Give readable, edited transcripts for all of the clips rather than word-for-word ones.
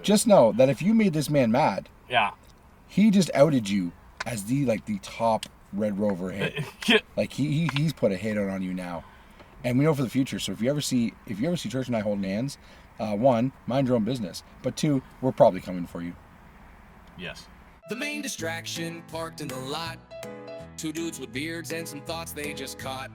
just know that if you made this man mad, Yeah. he just outed you as the top Red Rover hit. Like he's put a hit out on you now, and we know for the future. So if you ever see Church and I holding hands, one, mind your own business, but two, we're probably coming for you. Yes. The main distraction parked in the lot. Two dudes with beards and some thoughts they just caught.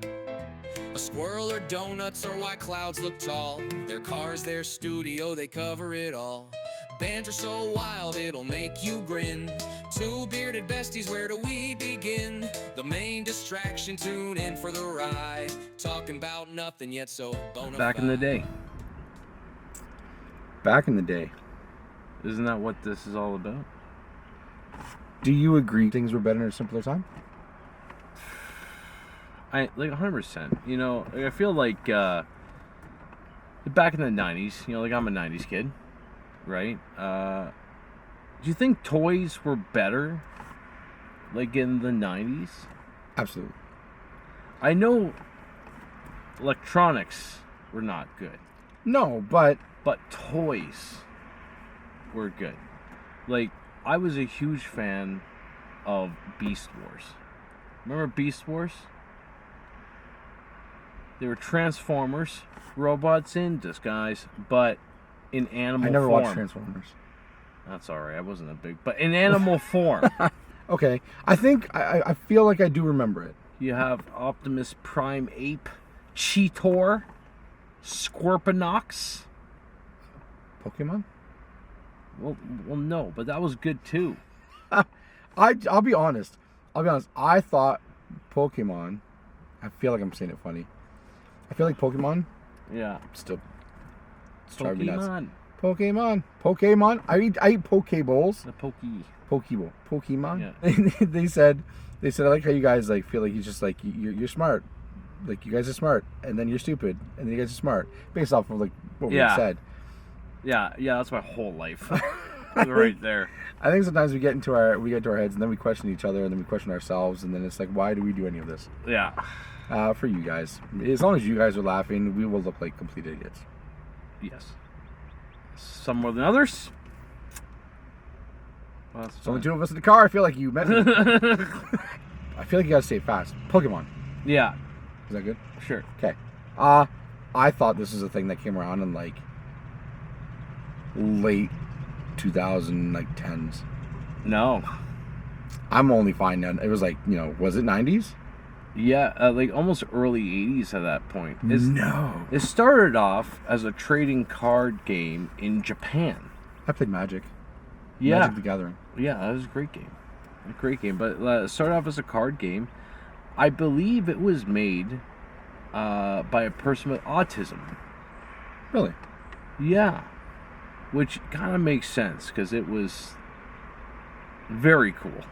A squirrel or donuts or why clouds look tall. Their cars, their studio, they cover it all. Bands are so wild it'll make you grin. Two bearded besties, where do we begin? The main distraction, tune in for the ride. Talking about nothing yet so bona fide. Back in the day. Back in the day. Isn't that what this is all about? Do you agree things were better in a simpler time? I like 100%. You know, I feel like back in the 90s, you know, like I'm a 90s kid, right? Do you think toys were better like in the 90s? Absolutely. I know electronics were not good, No, but toys were good. Like, I was a huge fan of Beast Wars. Remember Beast Wars? They were Transformers, robots in disguise, but in animal form. I never watched Transformers. That's alright, I wasn't a big... But in animal form. Okay, I think, I feel like I do remember it. You have Optimus Prime Ape, Cheetor, Scorponok. Pokemon? Well, no, but that was good too. I'll be honest. I thought Pokemon, I feel like I'm saying it funny. I feel like Pokemon, Yeah. still driving me nuts. Pokemon. Pokemon. I eat Pokeballs. The Pokey. Pokeball. Pokemon. Yeah. They said I like how you guys like feel like he's just like you're smart. Like you guys are smart, and then you're stupid, and then you guys are smart, based off of like what we said. Yeah, that's my whole life. Right there. I think sometimes we get into our heads, and then we question each other, and then we question ourselves, and then it's like, why do we do any of this? Yeah. For you guys, as long as you guys are laughing, we will look like complete idiots. Yes. Some more than others. Well, There's only two of us in the car. I feel like you met me. I feel like you gotta say it fast. Pokemon. Yeah. Is that good? Sure. Okay. I thought this was a thing that came around in like late 2010s. No. I'm only finding out it was like, was it 90s? Yeah, like almost early 80s at that point. No. It started off as a trading card game in Japan. I played Magic. Yeah. Magic the Gathering. Yeah, that was a great game. But it started off as a card game. I believe it was made by a person with autism. Really? Yeah. Which kind of makes sense, because it was very cool.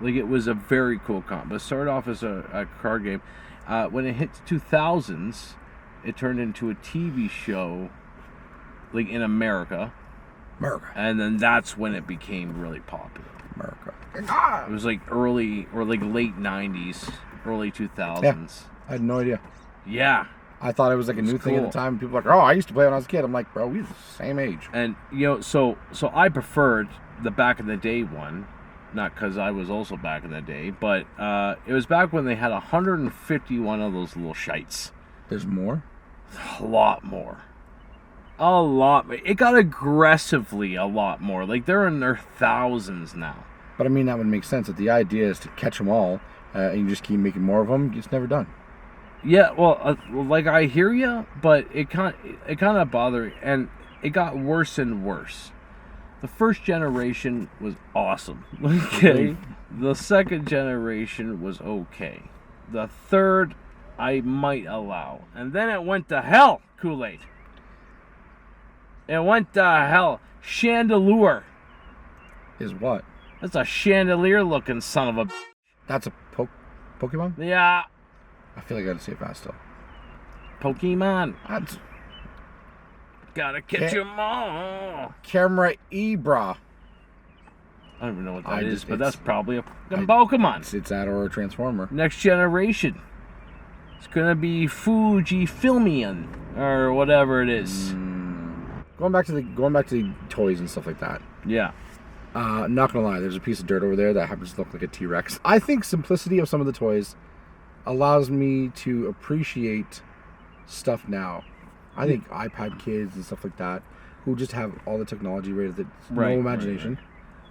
Like, it was a very cool comp. But it started off as a card game. When it hit the 2000s, it turned into a TV show, like, in America. And then that's when it became really popular. America. It was like early, or like late 90s, early 2000s. Yeah, I had no idea. Yeah. I thought it was like a new thing at the time. People were like, oh, I used to play when I was a kid. I'm like, bro, we're the same age. And, so I preferred the back in the day one. Not because I was also back in the day, but it was back when they had 151 of those little shites. There's more? A lot more. A lot. It got aggressively a lot more. Like, they're in their thousands now. But I mean, that would make sense. That the idea is to catch them all, and you just keep making more of them. It's never done. Yeah, well, like, I hear you, but it kind of bothered, and it got worse and worse. The first generation was awesome. Okay. The second generation was okay. The third, I might allow. And then it went to hell, Kool-Aid. It went to hell. Chandelure. Is what? That's a chandelier-looking son of a... That's a Pokemon? Yeah. I feel like I gotta say it fast still. Pokemon. That's... Gotta catch 'em all. Camera Ebra. I don't even know what that is, but that's probably a Pokemon. It's that or a Transformer. Next generation. It's gonna be Fujifilmian or whatever it is. going back to the toys and stuff like that. Yeah. Not gonna lie, there's a piece of dirt over there that happens to look like a T-Rex. I think simplicity of some of the toys allows me to appreciate stuff now. I think iPad kids and stuff like that, who just have all the technology rated that no imagination. Right.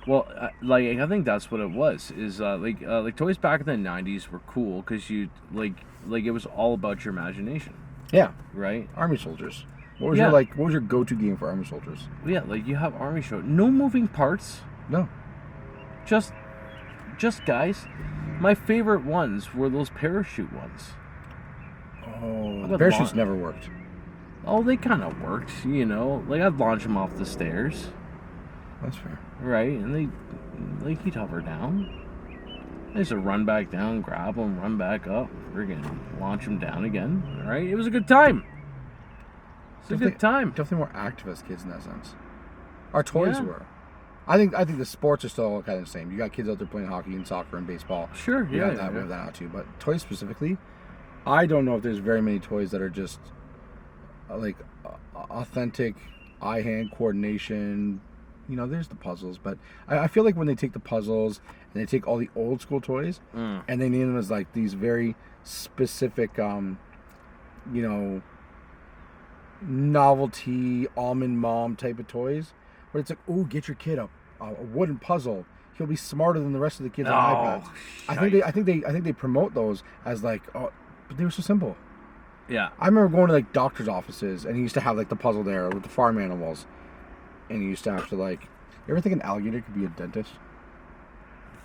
Well, I think that's what it was. Is like toys back in the '90s were cool because you like it was all about your imagination. Yeah. Right. Army soldiers. What was your go-to game for Army soldiers? Yeah, like you have Army show. No moving parts. No. Just guys. My favorite ones were those parachute ones. Oh, the parachutes never worked. Oh, they kind of worked, you know. Like, I'd launch them off the stairs. That's fair. Right, and you'd hover down. I used to run back down, grab them, run back up, friggin' launch them down again. Right? It was a good time. It's a good time. Definitely more active as kids in that sense. Our toys were. I think the sports are still kind of the same. You got kids out there playing hockey and soccer and baseball. Sure, We have that out too. But toys specifically, I don't know if there's very many toys that are just like authentic eye-hand coordination. You know, there's the puzzles, but I feel like when they take the puzzles and they take all the old school toys and they name them as like these very specific, novelty almond mom type of toys, where it's like, oh, get your kid a wooden puzzle. He'll be smarter than the rest of the kids on iPads. I think they promote those as like, oh, but they were so simple. Yeah. I remember going to like doctor's offices and he used to have like the puzzle there with the farm animals. And he used to have to like, you ever think an alligator could be a dentist?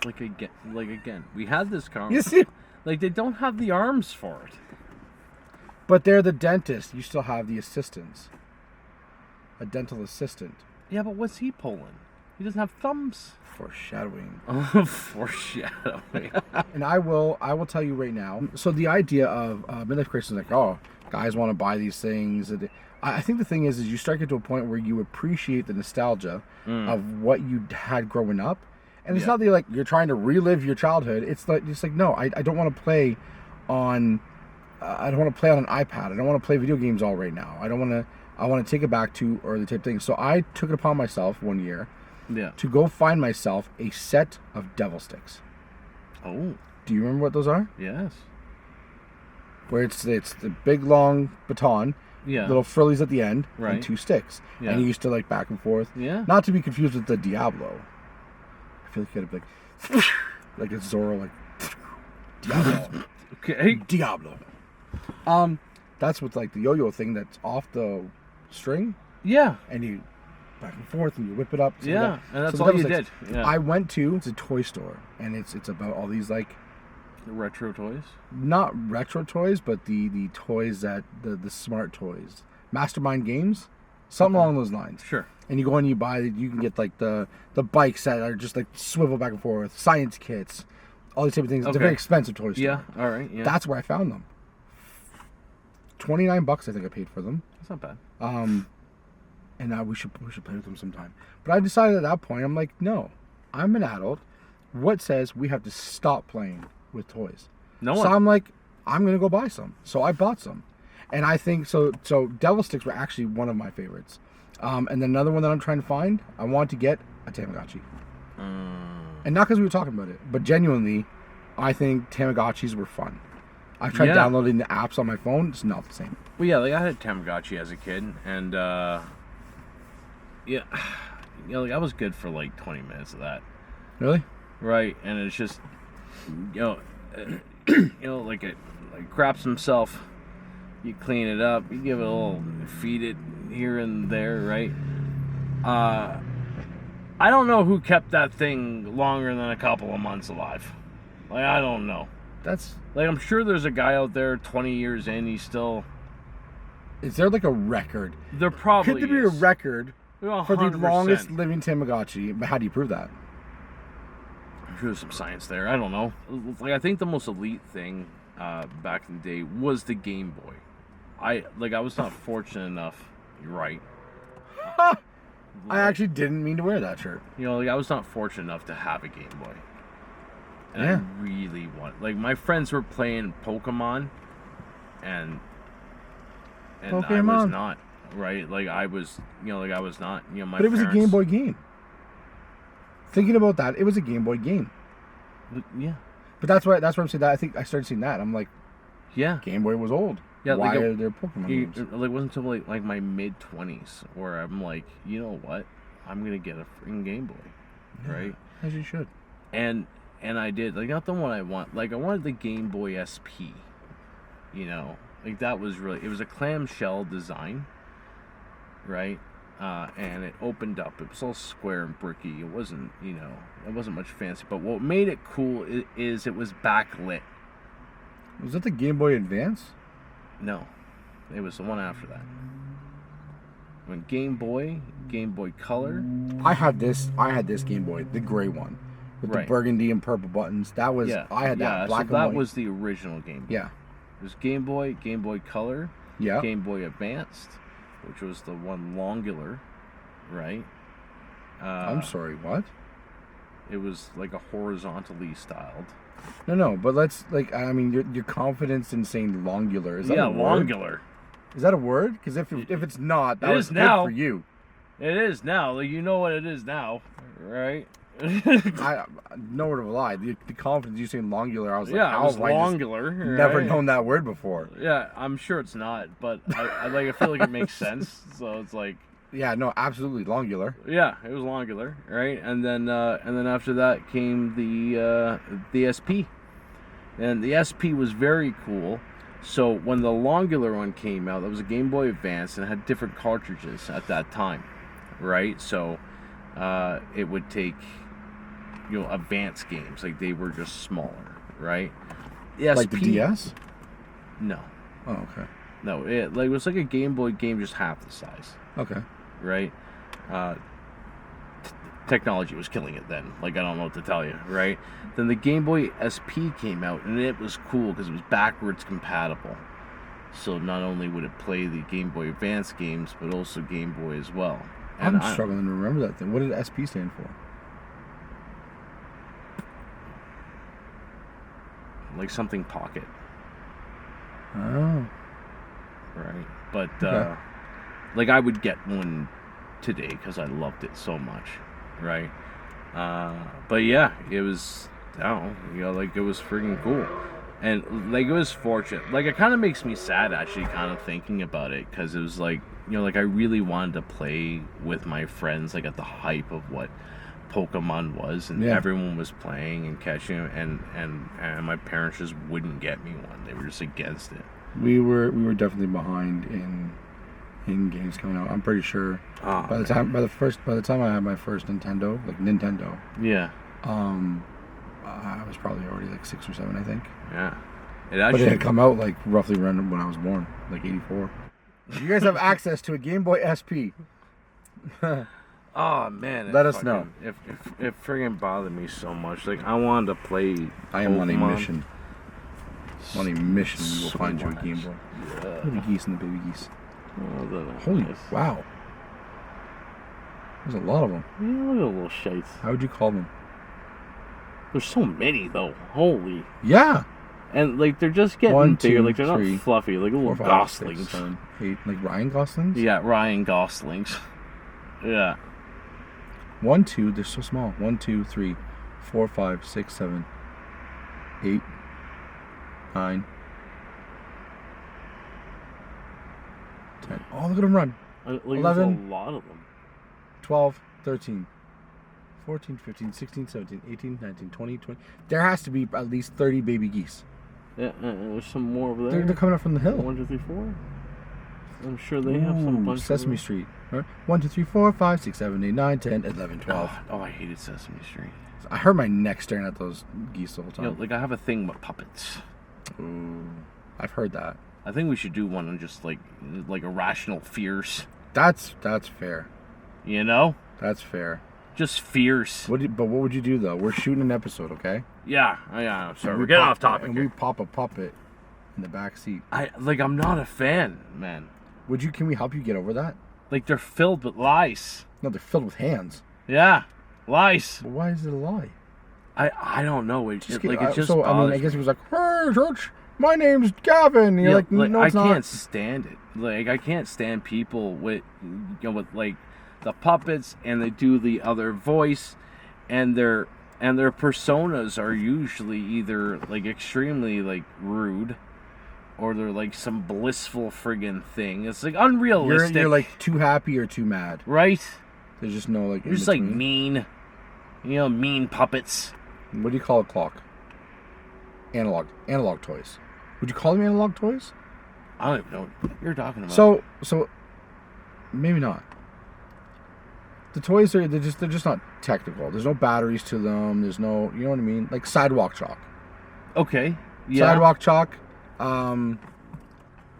Like again, we had this You conversation. see? Like, they don't have the arms for it. But they're the dentist. You still have the assistants. A dental assistant. Yeah, but what's he pulling? He doesn't have thumbs. Foreshadowing. Foreshadowing. And I will tell you right now. So the idea of midlife crisis is like, oh, guys want to buy these things. I think the thing is you start to get to a point where you appreciate the nostalgia of what you had growing up. And it's not that you're trying to relive your childhood. It's like no, I don't want to play on. I don't want to play on an iPad. I don't want to play video games all right now. I want to take it back to early type things. So I took it upon myself one year to go find myself a set of devil sticks. Oh. Do you remember what those are? Yes. Where it's the big long baton, little frillies at the end, and 2 sticks. Yeah. And you used to like back and forth. Yeah. Not to be confused with the Diablo. I feel like you had to be like a Zorro, like Diablo. Okay. Diablo. That's with like the yo-yo thing that's off the string. Yeah. And you back and forth and you whip it up. Yeah. And that's all you did. Yeah. I went to a toy store and it's about all these like retro toys. Not retro toys, but the toys that the smart toys, Mastermind Games, something along those lines. Sure. And you go and you can get like the bikes that are just like swivel back and forth, science kits, all these type of things. It's a very expensive toy store. Yeah. All right. Yeah. That's where I found them. $29 I think I paid for them. That's not bad. And we should play with them sometime. But I decided at that point, I'm like, no, I'm an adult. What says we have to stop playing with toys? No one. So I'm like, I'm gonna go buy some. So I bought some, and I think so. Devil sticks were actually one of my favorites. And then another one that I'm trying to find, I want to get a Tamagotchi. And not because we were talking about it, but genuinely, I think Tamagotchis were fun. I've tried downloading the apps on my phone. It's not the same. Well, yeah, like I had a Tamagotchi as a kid, and I was good for like 20 minutes of that. Really? Right, and it's just, like it craps himself. You clean it up, you give it a little, feed it here and there, right? I don't know who kept that thing longer than a couple of months alive. Like, I don't know. That's like, I'm sure there's a guy out there 20 years in, he's still... Is there like a record? There probably Could there be a record for the longest living Tamagotchi? But how do you prove that? I'm sure there's some science there. I don't know. Like, I think the most elite thing back in the day was the Game Boy. I was not fortunate enough. You're right. I actually didn't mean to wear that shirt. I was not fortunate enough to have a Game Boy. And I really want... Like, my friends were playing Pokemon, and I was not. right? Like I was, I was not, my But it was a parents- Game Boy game. Thinking about that, it was a Game Boy game. Yeah. But that's why I'm saying that. I think I started seeing that. I'm like, Yeah. Game Boy was old. Yeah, Why like are there Pokemon games? It wasn't until like my mid-20s where I'm like, you know what? I'm going to get a freaking Game Boy, right? As you should. And I did. Like, not the one I want. Like, I wanted the Game Boy SP, Like, that was really... It was a clamshell design, right? And it opened up. It was all square and bricky. It wasn't, it wasn't much fancy. But what made it cool is it was backlit. Was that the Game Boy Advance? No. It was the one after that. When Game Boy Color. I had this Game Boy, the gray one, with the burgundy and purple buttons. That was I had that black and white. That was the original Game Boy. Yeah. It was Game Boy Color, yeah, Game Boy Advanced, which was the one longular, right? I'm sorry, what? It was like a horizontally styled. No, but let's your confidence in saying longular is that a word? Longular. Is that a word? Because if it's not, that was good for you. It is now. Like, you know what it is now, right? I no word of a lie. The confidence you saying longular, I was like, yeah, it was longular. Never known that word before. Yeah, I'm sure it's not, but I feel like it makes sense. So it's like. Yeah, no, absolutely longular. Yeah, it was longular, right? And then after that came the SP, and the SP was very cool. So when the longular one came out, that was a Game Boy Advance and it had different cartridges at that time, right? So it would take advanced games, like they were just smaller, right? The SP, like the DS? No. Oh, okay. No, it was like a Game Boy game, just half the size. Okay. Right? Technology was killing it then. Like, I don't know what to tell you, right? Then the Game Boy SP came out, and it was cool because it was backwards compatible. So not only would it play the Game Boy Advance games, but also Game Boy as well. And I'm struggling to remember that thing. What did SP stand for? Like something pocket. Oh. Right? But, like, I would get one today because I loved it so much, right? But yeah, it was, like, it was freaking cool. And, like, it was fortunate. Like, it kind of makes me sad, actually, kind of thinking about it, because it was like, like, I really wanted to play with my friends, like, at the hype of what Pokemon was, and everyone was playing and catching it, and my parents just wouldn't get me one. They were just against it. We were definitely behind in games coming out. I'm pretty sure by the time I had my first Nintendo, yeah, I was probably already like 6 or 7, I think. Yeah, but it had come out like roughly around when I was born, like 84. You guys have access to a Game Boy SP. Oh man, let us know. It friggin' bothered me so much. Like, I wanted to play. I am on a mission. On a mission, we will find you a Game Boy. Yeah. Look at the geese and the baby geese. Oh, holy wow! There's a lot of them. Yeah, look at the little shites. How would you call them? There's so many though. Holy. Yeah. And like they're just getting 1, bigger. 2, like they're 3, not fluffy. Like little 4, 5, goslings. 6, 7, 8. Like Ryan Goslings. Yeah, Ryan Goslings. Yeah. 1, 2. They're so small. 1, 2, 3, 4, 5, 6, 7, 8, 9, 10. Oh, look at them run. Like 11. There's a lot of them. 12, 13, 14, 15, 16, 17, 18, 19, 20, 20. There has to be at least 30 baby geese. Yeah, there's some more over there. They're coming up from the hill. 1, 2, 3, 4. I'm sure they have some bunch Sesame Street. Right? 1, 2, 3, 4, 5, 6, 7, 8, 9, 10, 11, 12. Oh, I hated Sesame Street. I heard my neck staring at those geese the whole time. Like I have a thing with puppets. Ooh, I've heard that. I think we should do one on just like irrational fears. That's fair. That's fair. Just fears. But what would you do though? We're shooting an episode, okay? Yeah. Sorry, we're getting off topic. And we pop a puppet in the back seat. I'm not a fan, man. Can we help you get over that? Like, they're filled with lies. No, they're filled with hands. Yeah, lies. But why is it a lie? I don't know. I guess it was like, I guess he was like, hey, church, my name's Gavin. You're like, no, I it's not. can't stand it. Like, I can't stand people with, with like the puppets, and they do the other voice, and their personas are usually either like extremely like rude, or they're like some blissful friggin' thing. It's like unrealistic. You're like too happy or too mad, right? There's just no like. You're just like mean, mean puppets. What do you call a clock? Analog toys. Would you call them analog toys? I don't even know what you're talking about. So maybe not. The toys they're just not technical. There's no batteries to them. There's no, you know what I mean? Like sidewalk chalk. Okay. Yeah. Sidewalk chalk.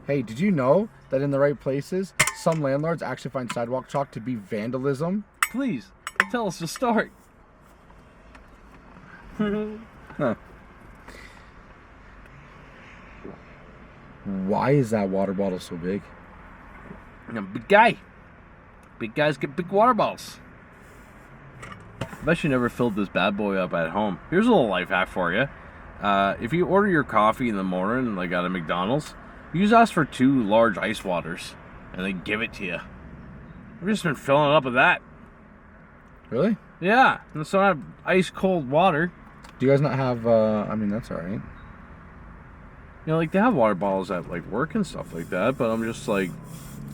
Hey, did you know that in the right places, some landlords actually find sidewalk chalk to be vandalism? Please tell us the story. Huh. Why is that water bottle so big? Big guy. Big guys get big water bottles. I've actually never filled this bad boy up at home. Here's a little life hack for you. If you order your coffee in the morning, like at a McDonald's, you just ask for 2 large ice waters, and they give it to you. I've just been filling it up with that. Really? Yeah, and so I have ice cold water. Do you guys not have, I mean, that's alright. Like they have water bottles at like work and stuff like that, but I'm just like,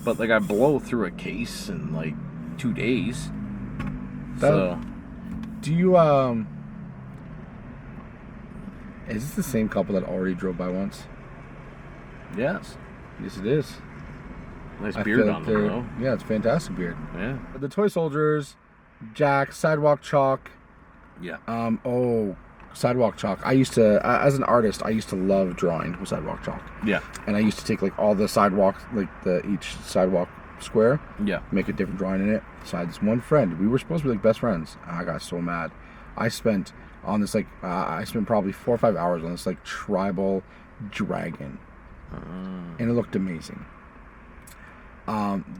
I blow through a case in like 2 days. So, do you, is this the same couple that already drove by once? yes. Yes, it is. Nice I beard feel on like them, though. yeah, it's fantastic beard. Yeah. The toy soldiers, Jack, sidewalk chalk. Yeah. Sidewalk chalk. I used to, as an artist, I used to love drawing with sidewalk chalk. Yeah. And I used to take like all the sidewalks, like each sidewalk square. Yeah. Make a different drawing in it. So I had this one friend. We were supposed to be like best friends. I got so mad. I spent on this I spent probably 4 or 5 hours on this like tribal dragon, and it looked amazing.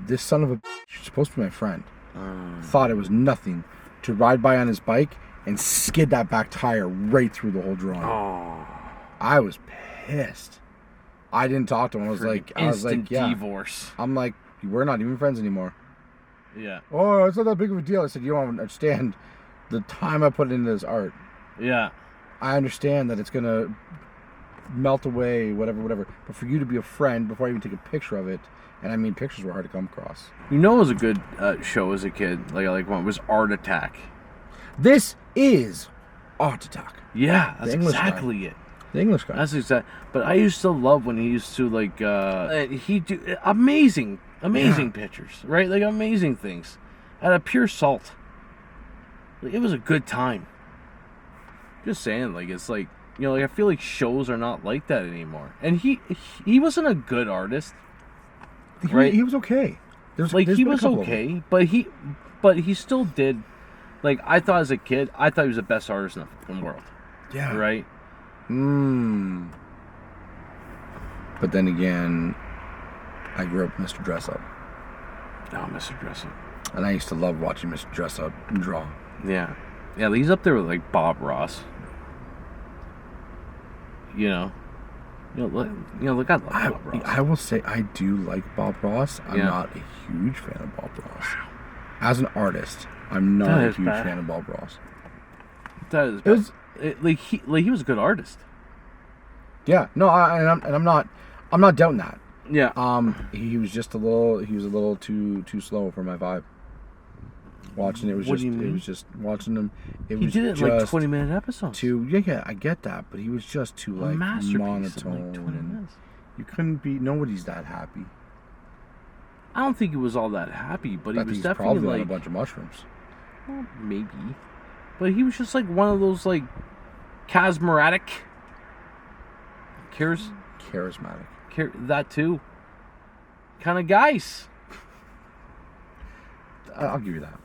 This son of a bitch, supposed to be my friend, thought it was nothing to ride by on his bike and skid that back tire right through the whole drawing. Oh. I was pissed. I didn't talk to him. I was like, yeah. Divorce. I'm like, we're not even friends anymore. Yeah. Oh, it's not that big of a deal. I said, you don't understand the time I put into this art. Yeah. I understand that it's gonna melt away, whatever. But for you to be a friend before I even take a picture of it, and I mean, pictures were hard to come across. It was a good show as a kid. Like one was Art Attack. This is Art Attack. Yeah, that's exactly it. The English guy. That's exact. But I used to love when he used to he do amazing pictures, right? Like amazing things, out of pure salt. Like, it was a good time. Just saying, like it's like I feel like shows are not like that anymore. And he wasn't a good artist, right? He was okay. He was okay, but he still did. Like, I thought as a kid, I thought he was the best artist in the world. Yeah. Right? But then again, I grew up Mr. Dress Up. Oh, Mr. Dress Up. And I used to love watching Mr. Dress Up draw. Yeah. Yeah, he's up there with, like, Bob Ross. Look, I love Bob Ross. I will say I do like Bob Ross. I'm not a huge fan of Bob Ross. As an artist, I'm not a huge fan of Bob Ross. That is bad. He was a good artist. Yeah, no, I'm not doubting that. Yeah. He was a little too slow for my vibe. Watching it was watching him. He did it in like 20-minute episodes. Yeah, I get that, but he was just too like monotone. In, like, 20 minutes. You couldn't be. Nobody's that happy. I don't think he was all that happy, but he was he's definitely probably like on a bunch of mushrooms. Well, maybe, but he was just like one of those like charismatic. That too. Kind of guys. I'll give you that.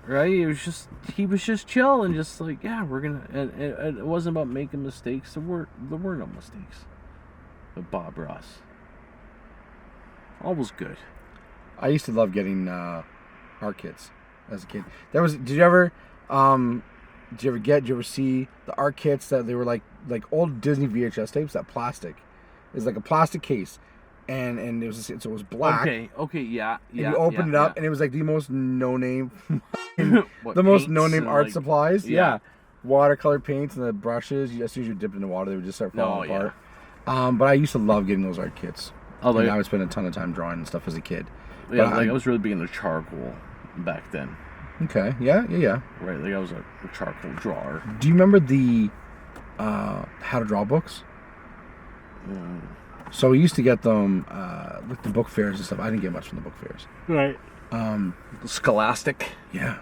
Right? He was just chill and just like, yeah, we're gonna. And it wasn't about making mistakes. There were no mistakes. But Bob Ross, all was good. I used to love getting art kits as a kid. Did you ever see the art kits that they were like old Disney VHS tapes, that plastic? It's like a plastic case, and it was black. Okay, yeah. And you open it up, and it was like the most no-name, What, the most paints no-name and, art like, supplies. yeah. Yeah. Watercolor paints and the brushes. As soon as you dipped in the water, they would just start falling apart. But I used to love getting those art kits. Oh, like, and I would spend a ton of time drawing and stuff as a kid. Yeah, I was really big into charcoal back then. Okay, yeah. Right, like I was a charcoal drawer. Do you remember the how to draw books? So we used to get them with the book fairs and stuff. I didn't get much from the book fairs. Right. Scholastic. Yeah.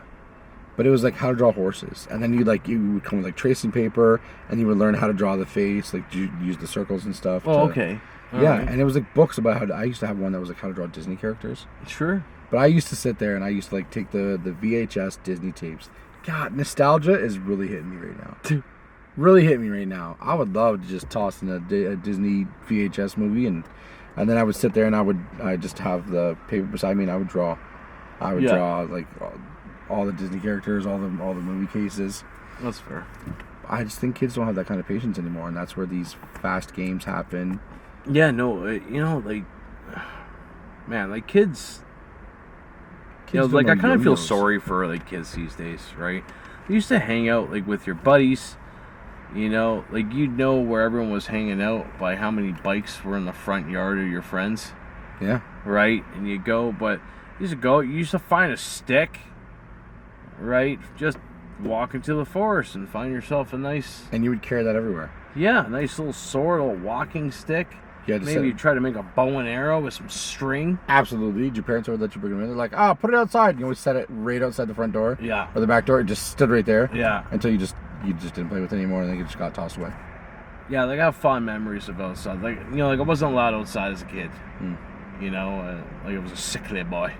But it was like how to draw horses, and then you would come with like tracing paper, and you would learn how to draw the face, like use the circles and stuff. Oh, okay. All right. And it was like books about how to, I used to have one that was like how to draw Disney characters. Sure. But I used to sit there and I used to like take the VHS Disney tapes. God, nostalgia is really hitting me right now. Really hitting me right now. I would love to just toss in a Disney VHS movie, and then I would sit there and I just have the paper beside me, and I would draw. I would draw like all the Disney characters, all the movie cases. That's fair. I just think kids don't have that kind of patience anymore, and that's where these fast games happen. Yeah, no, like, man, like kids like I kind of feel sorry for like kids these days, right? They used to hang out like with your buddies, like you'd know where everyone was hanging out by how many bikes were in the front yard of your friends. Yeah. Right? And you used to find a stick, right? Just walk into the forest and find yourself a nice... And you would carry that everywhere. Yeah, a nice little sword, a little walking stick. Maybe you try to make a bow and arrow with some string. Absolutely. Did your parents ever let you bring them in? They're like, put it outside. You always set it right outside the front door. Yeah. Or the back door. It just stood right there. Yeah. Until you just didn't play with it anymore, and then it just got tossed away. Yeah, like I have fond memories of outside. Like, like I wasn't allowed outside as a kid. Like I was a sickly boy.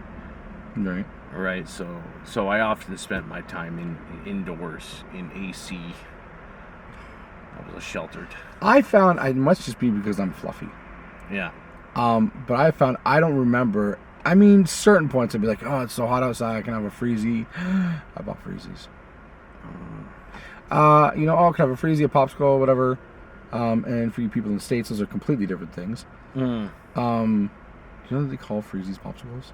Right. Right, so I often spent my time indoors in AC. I was sheltered. I found it must just be because I'm fluffy. Yeah. But I found I don't remember. I mean, certain points I'd be like, oh, it's so hot outside, I can have a freezy. I bought freezies. I can have a freezy, a popsicle, whatever. And for you people in the States, those are completely different things. Do you know what they call freezies popsicles?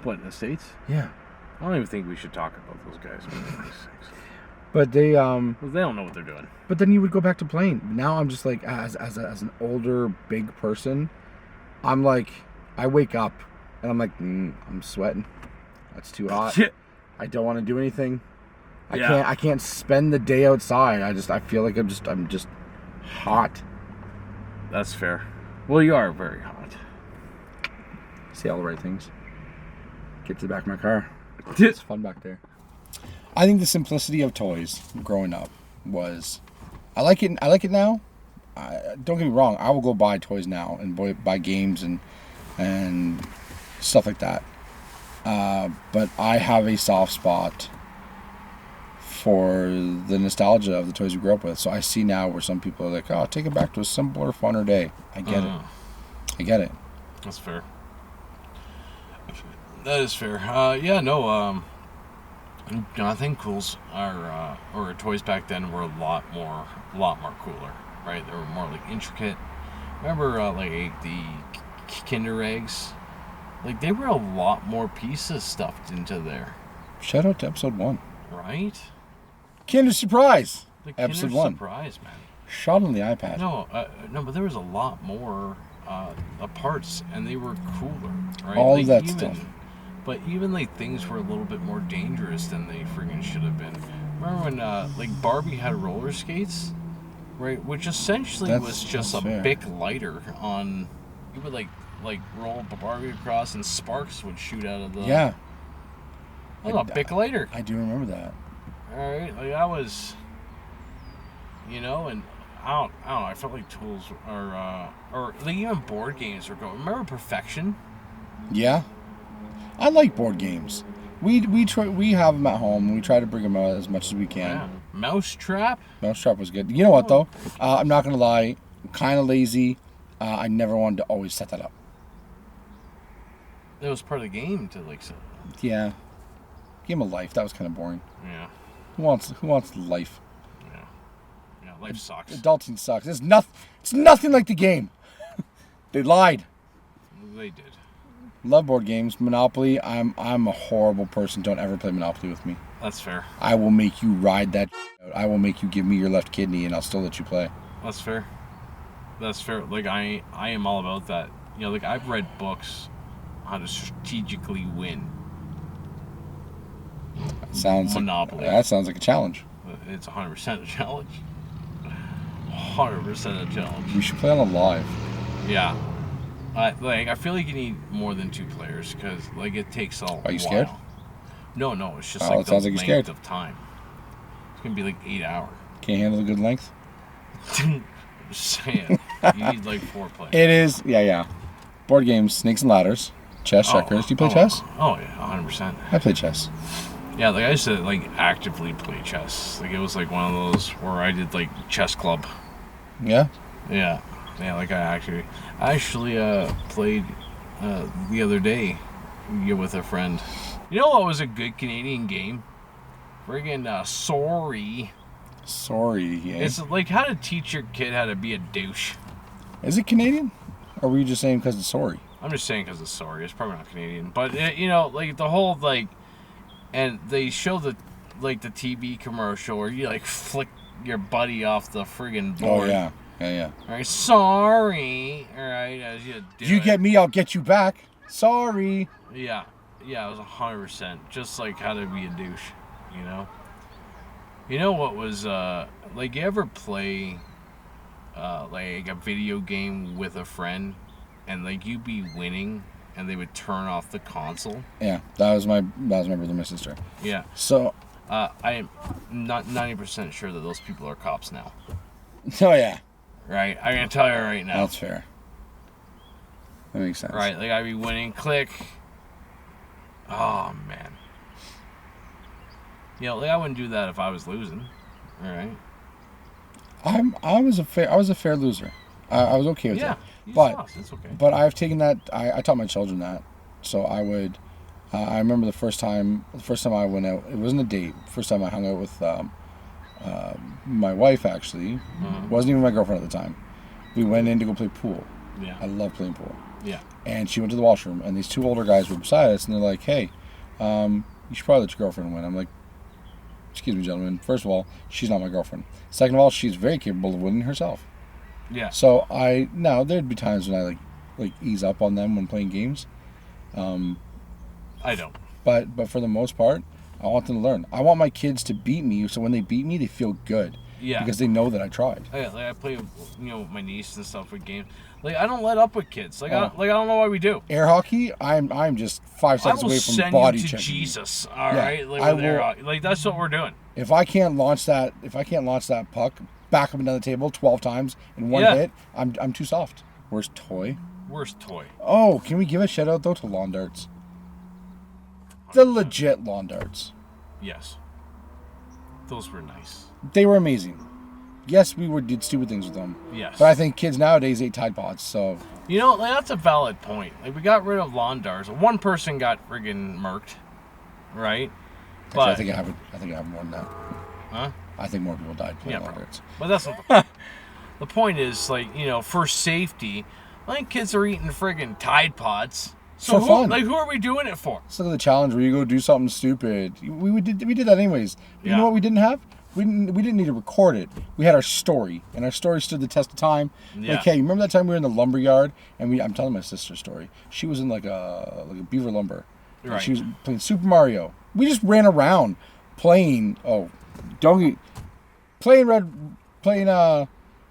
What, in the States? Yeah. I don't even think we should talk about those guys. But they well, they don't know what they're doing. But then you would go back to playing. Now I'm just like, as an older big person, I'm like, I wake up and I'm like, I'm sweating. That's too hot. I don't want to do anything. I can't spend the day outside. I feel like I'm just hot. That's fair. Well, you are very hot. Say all the right things. Get to the back of my car. It's fun back there. I think the simplicity of toys growing up was, I like it now. Don't get me wrong. I will go buy toys now and buy games and stuff like that. But I have a soft spot for the nostalgia of the toys we grew up with. So I see now where some people are like, oh, take it back to a simpler, funner day. I get it. I get it. That's fair. That is fair. I think or toys back then were a lot more cooler, right? They were more like intricate. Remember like the Kinder eggs? Like they were a lot more pieces stuffed into there. Shout out to episode 1. Right? Kinder Surprise. Episode 1. Surprise, man. Shot on the iPad. No, but there was a lot more parts, and they were cooler, right? All that stuff. But even like things were a little bit more dangerous than they friggin' should have been. Remember when like Barbie had roller skates, right? Which essentially was just a Bic lighter on. You would like roll Barbie across, and sparks would shoot out of the. Yeah. A Bic lighter. I do remember that. All right, like I was. And I don't know. I felt like tools or like even board games were going. Remember Perfection? Yeah. I like board games. We have them at home, and we try to bring them out as much as we can. Yeah. Mousetrap? Mousetrap was good. You know what, though? I'm not going to lie. I'm kind of lazy. I never wanted to always set that up. It was part of the game to like set it up. Yeah. Game of Life. That was kind of boring. Yeah. Who wants life? Yeah. life sucks. Adulting sucks. It's nothing like the game. They lied. They did. Love board games. Monopoly. I'm a horrible person. Don't ever play Monopoly with me. That's fair. I will make you ride that out. I will make you give me your left kidney, and I'll still let you play. That's fair. That's fair. Like, I am all about that. You know, like, I've read books on how to strategically win. Monopoly. That sounds like a challenge. It's 100% a challenge. 100% a challenge. We should play on a live. Yeah. I feel like you need more than 2 players because, like, it takes a while. Are you scared? No, it's just it sounds like you're scared. Of time. It's gonna be like 8 hours. Can't handle a good length. I'm just saying, you need like 4 players. It is, yeah. Board games, snakes and ladders, chess, checkers. Do you play chess? Oh yeah, 100%. I play chess. Yeah, like I used to like actively play chess. Like it was like one of those where I did like chess club. Yeah. Yeah. Like I actually played the other day with a friend. You know what was a good Canadian game? Friggin' Sorry. Sorry, yeah. It's like how to teach your kid how to be a douche. Is it Canadian? Or were you just saying because it's sorry? I'm just saying because it's sorry. It's probably not Canadian. But, you know, like the whole, like, and they show the TV commercial where you, like, flick your buddy off the friggin' board. Oh, yeah. Yeah. All right, sorry. All right, as you do You get me, I'll get you back. Sorry. Yeah, it was 100%. Just like how to be a douche, you know? You know what was, like, you ever play, like, a video game with a friend, and, like, you be winning, and they would turn off the console? Yeah, that was my brother and my sister. Yeah. So, I am not 90% sure that those people are cops now. Oh, yeah. Right? I'm going to tell you right now. That's fair. That makes sense. Right, like, I'd be winning, click. Oh, man. You know, like, I wouldn't do that if I was losing. All right? I was a fair loser. I was okay with that. But it's okay. But I've taken that. I taught my children that. So I would. I remember the first time I went out. It wasn't a date. First time I hung out with my wife. Actually, wasn't even my girlfriend at the time. We went in to go play pool. Yeah. I love playing pool. Yeah. And she went to the washroom, and these 2 older guys were beside us, and they're like, "Hey, you should probably let your girlfriend win." I'm like, "Excuse me, gentlemen. First of all, she's not my girlfriend. Second of all, she's very capable of winning herself." Yeah. So there'd be times when I like ease up on them when playing games. I don't. But for the most part, I want them to learn. I want my kids to beat me, so when they beat me, they feel good. Yeah. Because they know that I tried. Like I play, with my niece and stuff with games. Like I don't let up with kids. Like I don't know why we do. Air hockey, I'm just 5 seconds away from body I will send you to checking. Jesus. All right. Like with air hockey. Like that's what we're doing. If I can't launch that puck back up and down the table 12 times in one hit, I'm too soft. Worst toy. Oh, can we give a shout out though to lawn darts? 100%. The legit lawn darts. Yes. Those were nice. They were amazing. Yes, did stupid things with them. Yes. But I think kids nowadays ate Tide Pods, so... You know, like, that's a valid point. Like, we got rid of lawn darts. One person got friggin' murked, right? Actually, I think I have more than that. Huh? I think more people died playing lawn darts. But that's not the point. The point is, like, for safety, I think kids are eating friggin' Tide Pods. So fun. Like, who are we doing it for? It's like the challenge where you go do something stupid. We did that anyways. You know what we didn't have? We didn't need to record it. We had our story, and our story stood the test of time. Yeah. Like, hey, remember that time we were in the lumber yard, and I'm telling my sister's story. She was in like a beaver lumber. Right. She was playing Super Mario. We just ran around playing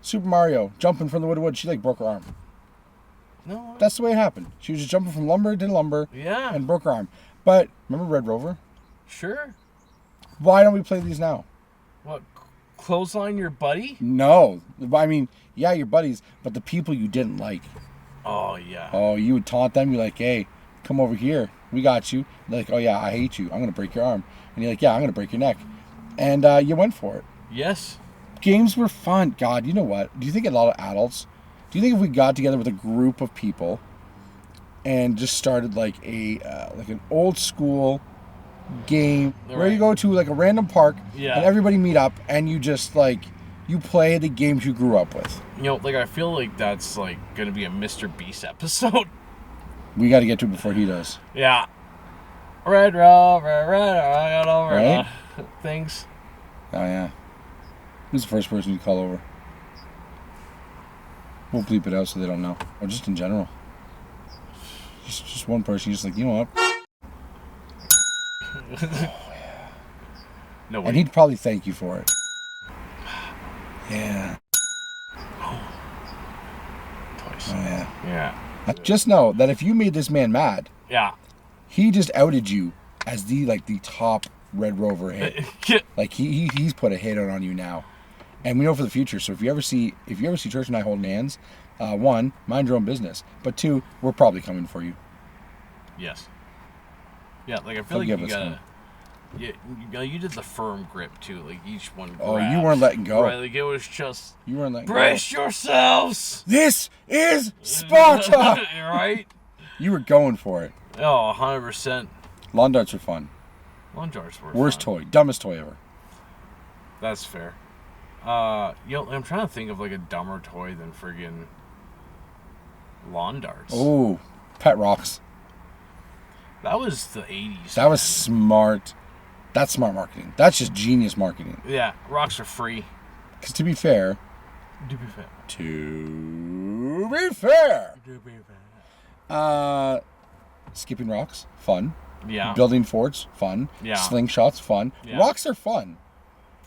Super Mario, jumping from the wood to wood. She broke her arm. No. That's the way it happened. She was just jumping from lumber to lumber. Yeah. And broke her arm. But remember Red Rover? Sure. Why don't we play these now? What? Clothesline your buddy? No. I mean, yeah, your buddies, but the people you didn't like. Oh, yeah. Oh, you would taunt them. You're like, hey, come over here. We got you. They're like, oh, yeah, I hate you. I'm going to break your arm. And you're like, yeah, I'm going to break your neck. And you went for it. Yes. Games were fun. God, you know what? Do you think a lot of adults, do you think if we got together with a group of people and just started like an old school game where you go to like a random park and everybody meet up and you just You play the games you grew up with. You know, like, I feel like that's, like, going to be a Mr. Beast episode. We got to get to it before he does. Yeah. Red Rover, I got over Right? things. Oh, yeah. Who's the first person you call over? We'll bleep it out so they don't know. Or just in general. Just one person. You're just like, you know what? Oh, yeah. No way. And he'd probably thank you for it. Yeah. Twice. Oh, yeah. Yeah. Just know that if you made this man mad, Yeah. he just outed you as the top Red Rover hit. Like he's put a hit out on you now, and we know for the future. So if you ever see Church and I holding hands, one, mind your own business, but two, we're probably coming for you. Yes. Yeah, like I feel like Forgive you us, gotta. man. Yeah, you did the firm grip too. Like each one. Oh, you grabbed, weren't letting go. Right, like it was just. You weren't letting Brace go. yourselves. This is Sparta. Right. You were going for it. Oh, 100%. Lawn darts are fun. Lawn darts were Worst fun. toy, dumbest toy ever. That's fair. I'm trying to think of like a dumber toy than friggin' lawn darts. Oh, pet rocks. That was the 80s. That was smart. That's smart marketing. That's just genius marketing. Yeah, rocks are free. Because to be fair, skipping rocks, fun. Yeah. Building forts, fun. Yeah. Slingshots, fun. Yeah. Rocks are fun.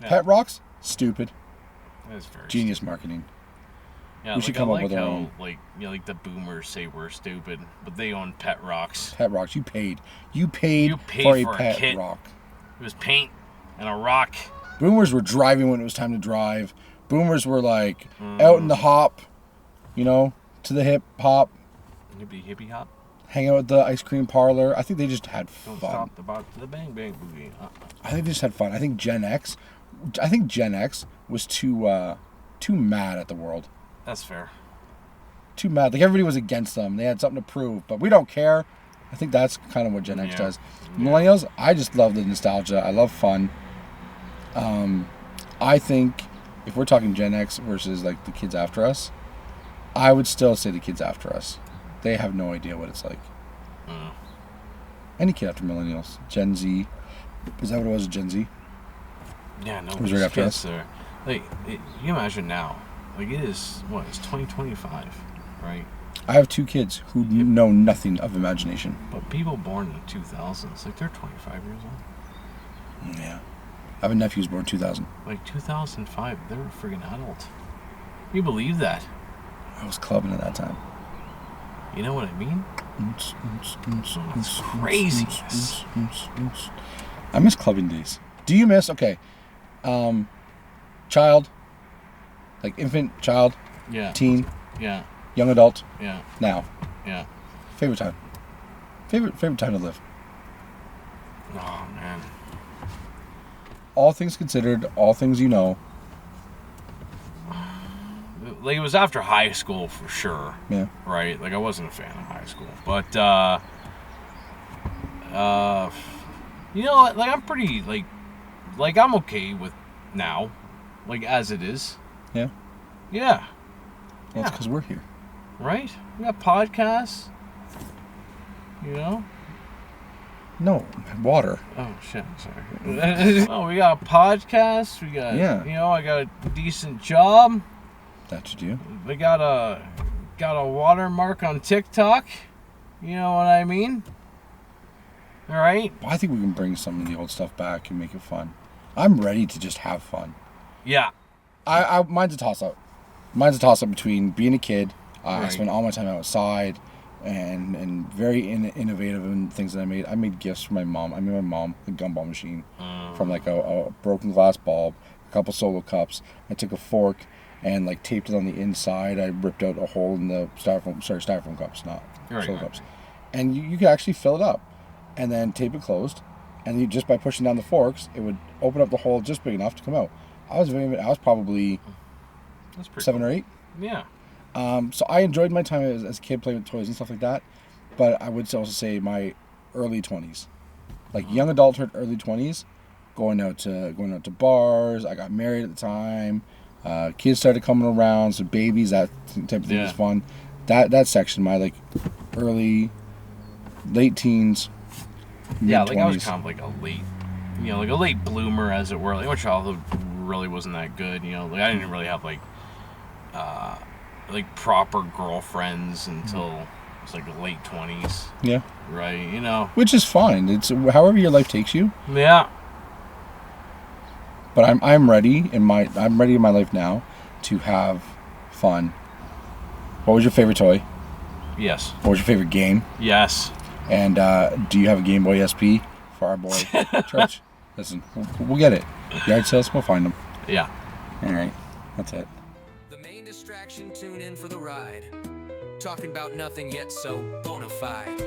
Yeah. Pet rocks, stupid. That's very Genius marketing. Yeah, We should come up with our own. Like, you know, like the boomers say we're stupid, but they own pet rocks. Pet rocks, you paid. You paid for for a a pet kit. rock. It was paint and a rock. Boomers were driving when it was time to drive. Boomers were like out in the hop, you know, to the hip hop, Hippie hop. hang out at the ice cream parlor. I think they just had Don't fun. stop the bang bang boogie. I think they just had fun. I think Gen X was too mad at the world. That's fair. Too mad. Like everybody was against them. They had something to prove, but we don't care. I think that's kind of what Gen X Yeah. does. Millennials, I just love the nostalgia. I love fun. I think if we're talking Gen X versus like the kids after us, I would still say the kids after us. They have no idea what it's like. Any kid after millennials. Gen Z. Is that what it was, Gen Z? Yeah, no. It was right after us. Like, you imagine now. Like, it's 2025, right? I have two kids who know nothing of imagination. But people born in the 2000s, like, they're 25 years old. Yeah. I have a nephew who's born 2000. Like, 2005, they were a friggin' adult. You believe that? I was clubbing at that time. You know what I mean? It's craziness. I miss clubbing days. Do you miss? Okay. Child. Like infant, child, Yeah. teen, Yeah. young adult. Yeah. Now. Yeah. Favorite time. Favorite time to live. Oh, man. All things considered, all things you know. Like, it was after high school for sure. Yeah. Right? Like, I wasn't a fan of high school. But, you know what? Like, I'm pretty, like, I'm okay with now. Like, as it is. Yeah. Yeah. Well, it's Yeah. because we're here. Right? We got podcasts. You know? No, water. Oh, shit. Sorry. Oh, we got podcasts. We got, Yeah. you know, I got a decent job. That you do. We got a watermark on TikTok. You know what I mean? All right? I think we can bring some of the old stuff back and make it fun. I'm ready to just have fun. Yeah. Mine's a toss-up. Mine's a toss-up between being a kid. I Right. spent all my time outside and very innovative in things that I made. I made gifts for my mom. I made my mom a gumball machine from like a broken glass bulb, a couple solo cups. I took a fork and like taped it on the inside. I ripped out a hole in the styrofoam cups, not Right, solo right. cups. And you could actually fill it up and then tape it closed. And you just by pushing down the forks, it would open up the hole just big enough to come out. I was probably That's pretty 7 cool. or 8. Yeah. So I enjoyed my time as a kid playing with toys and stuff like that. But I would also say my early 20s, like young adulthood, early 20s, going out to bars. I got married at the time. Kids started coming around, so babies, that type of thing was fun. That section, my like late teens, yeah, mid-20s. like I was kind of like a late, like a late bloomer, as it were. Like my childhood really wasn't that good. Like I didn't really have like proper girlfriends until it was like the late 20s. Yeah. Right. Which is fine. It's however your life takes you. Yeah. But I'm ready in my life now to have fun. What was your favorite toy? Yes. What was your favorite game? Yes. And do you have a Game Boy SP for our boy Church? Listen, we'll get it. Yard sales, we'll find them. Yeah. All right, that's it. The main distraction, tune in for the ride. Talking about nothing yet so bona fide.